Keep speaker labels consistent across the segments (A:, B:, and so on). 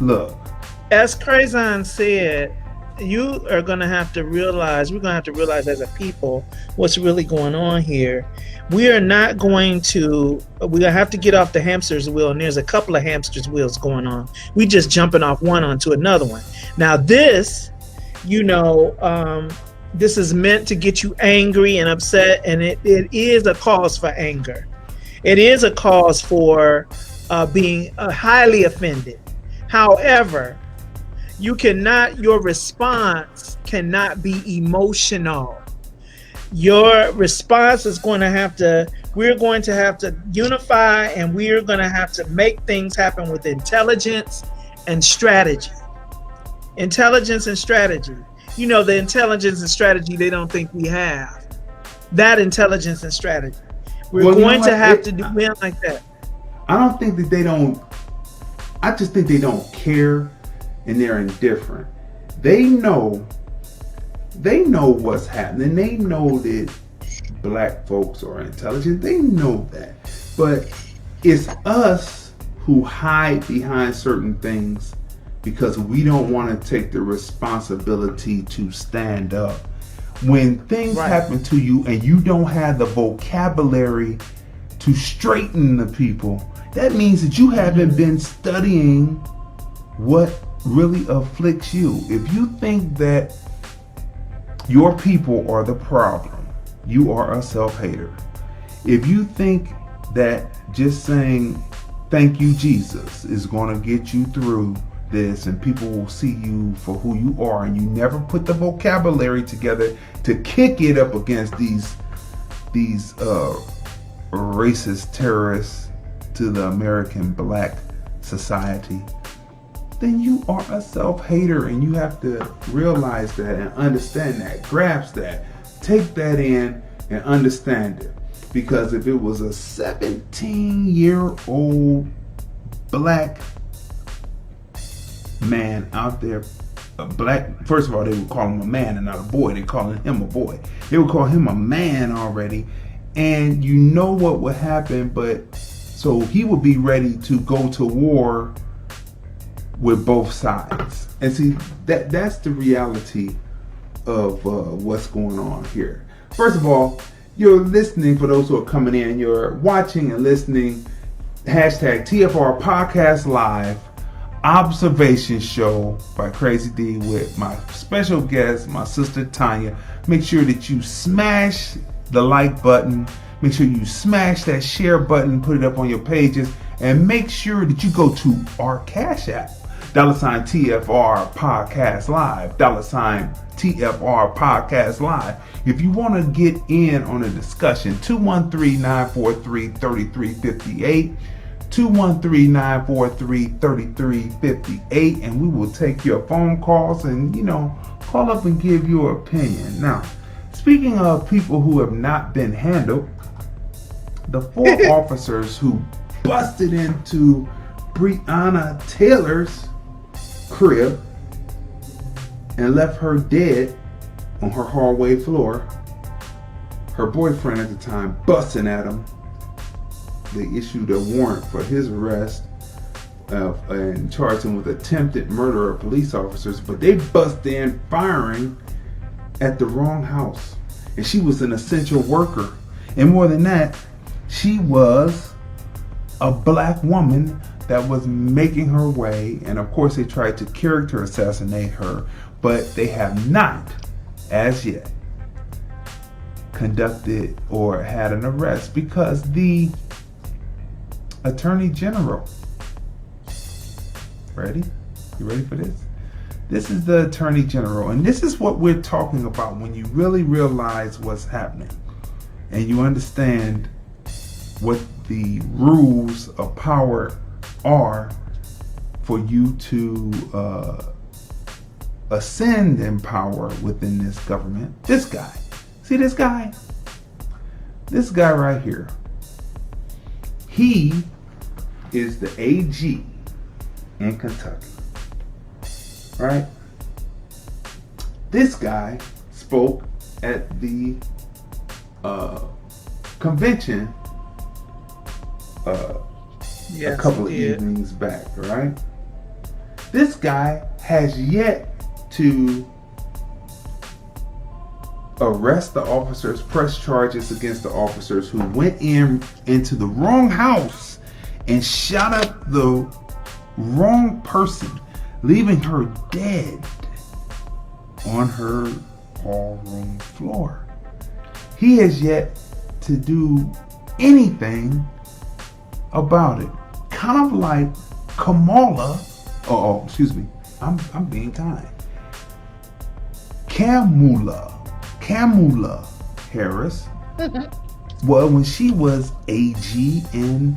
A: look.
B: As Crazon said, you are going to have to realize, we're going to have to realize as a people what's really going on here. We are not going to, we're going to have to get off the hamster's wheel, and there's a couple of hamster's wheels going on. We just jumping off one onto another one. Now this, this is meant to get you angry and upset, and it is a cause for anger. It is a cause for being highly offended. However, your response cannot be emotional. Your response is we're going to have to unify, and we're going to have to make things happen with intelligence and strategy. Intelligence and strategy. The intelligence and strategy they don't think we have. That intelligence and strategy. We're going to have to do it like that.
A: I don't think that they don't. I just think they don't care, and they're indifferent. They know what's happening. They know that black folks are intelligent. They know that. But it's us who hide behind certain things because we don't want to take the responsibility to stand up. When things happen to you and you don't have the vocabulary to straighten the people, that means that you haven't been studying what really afflicts you. If you think that your people are the problem, you are a self-hater. If you think that just saying thank you Jesus is going to get you through this and people will see you for who you are, and you never put the vocabulary together to kick it up against these racist terrorists to the American black society, then you are a self-hater, and you have to realize that and understand that, grasp that, take that in and understand it. Because if it was a 17-year-old black man out there, first of all, they would call him a man and not a boy. They're calling him a boy. They would call him a man already, and you know what would happen. But so he would be ready to go to war with both sides. And see, that's the reality of what's going on here. First of all, you're listening, for those who are coming in, you're watching and listening, hashtag TFRPodcastLive Observation Show by Crazy D with my special guest, my sister Tonya. Make sure that you smash the like button. Make sure you smash that share button, put it up on your pages, and make sure that you go to our Cash App. $ TFR Podcast Live, $ TFR Podcast Live. If you want to get in on a discussion, 213-943-3358, 213-943-3358, and we will take your phone calls and, call up and give your opinion. Now, speaking of people who have not been handled, the 4 officers who busted into Breonna Taylor's crib and left her dead on her hallway floor, her boyfriend at the time busting at him. They issued a warrant for his arrest and charged him with attempted murder of police officers, but they bust in firing at the wrong house. And she was an essential worker. And more than that, she was a black woman that was making her way. And of course, they tried to character assassinate her, but they have not, as yet, conducted or had an arrest because the Attorney General, ready? You ready for this? This is the Attorney General, and this is what we're talking about when you really realize what's happening and you understand what the rules of power are for you to ascend in power within this government. This guy, see this guy? This guy right here. He is the AG in Kentucky, right? This guy spoke at the convention a couple of evenings back, right? This guy has yet to arrest the officers, press charges against the officers who went into the wrong house and shot up the wrong person, leaving her dead on her ballroom floor. He has yet to do anything about it. Kind of like Kamala, excuse me, I'm being kind. Kamala Harris. Well, when she was AG in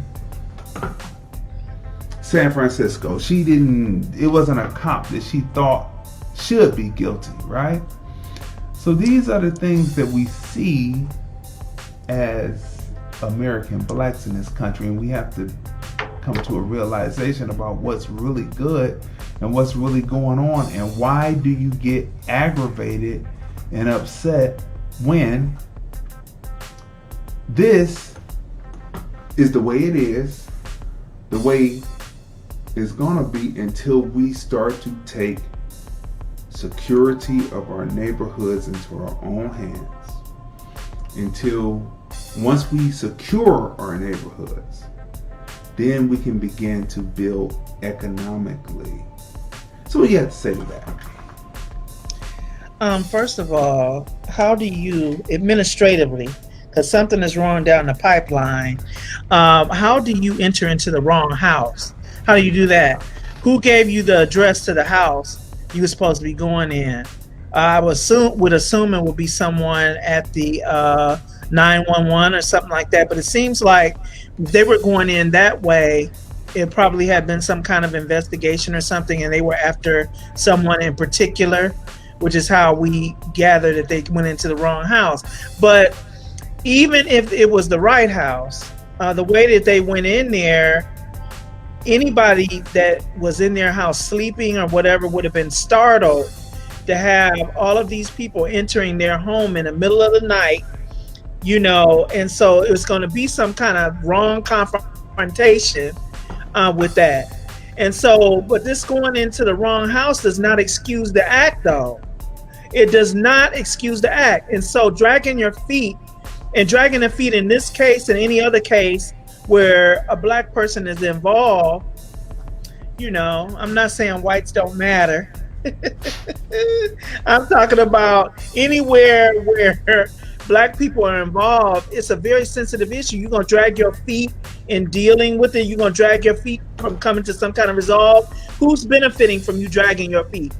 A: San Francisco, it wasn't a cop that she thought should be guilty, right? So these are the things that we see as American blacks in this country, and we have to come to a realization about what's really good and what's really going on, and why do you get aggravated and upset when this is the way it is, the way it's gonna be, until we start to take security of our neighborhoods into our own hands. Until once we secure our neighborhoods, then we can begin to build economically. So what do you have to say to that?
B: First of all, how do you administratively, because something is wrong down the pipeline, how do you enter into the wrong house? How do you do that? Who gave you the address to the house you were supposed to be going in? I would assume it would be someone at the 911 or something like that, but it seems like if they were going in that way, it probably had been some kind of investigation or something, and they were after someone in particular, which is how we gather that they went into the wrong house. But even if it was the right house, the way that they went in there, anybody that was in their house sleeping or whatever would have been startled to have all of these people entering their home in the middle of the night, and so it was going to be some kind of wrong confrontation with that. And so, but this going into the wrong house does not excuse the act, though. It does not excuse the act. And so dragging the feet in this case and any other case where a black person is involved, I'm not saying whites don't matter. I'm talking about anywhere where black people are involved. It's a very sensitive issue. You're going to drag your feet in dealing with it. You're going to drag your feet from coming to some kind of resolve. Who's benefiting from you dragging your feet?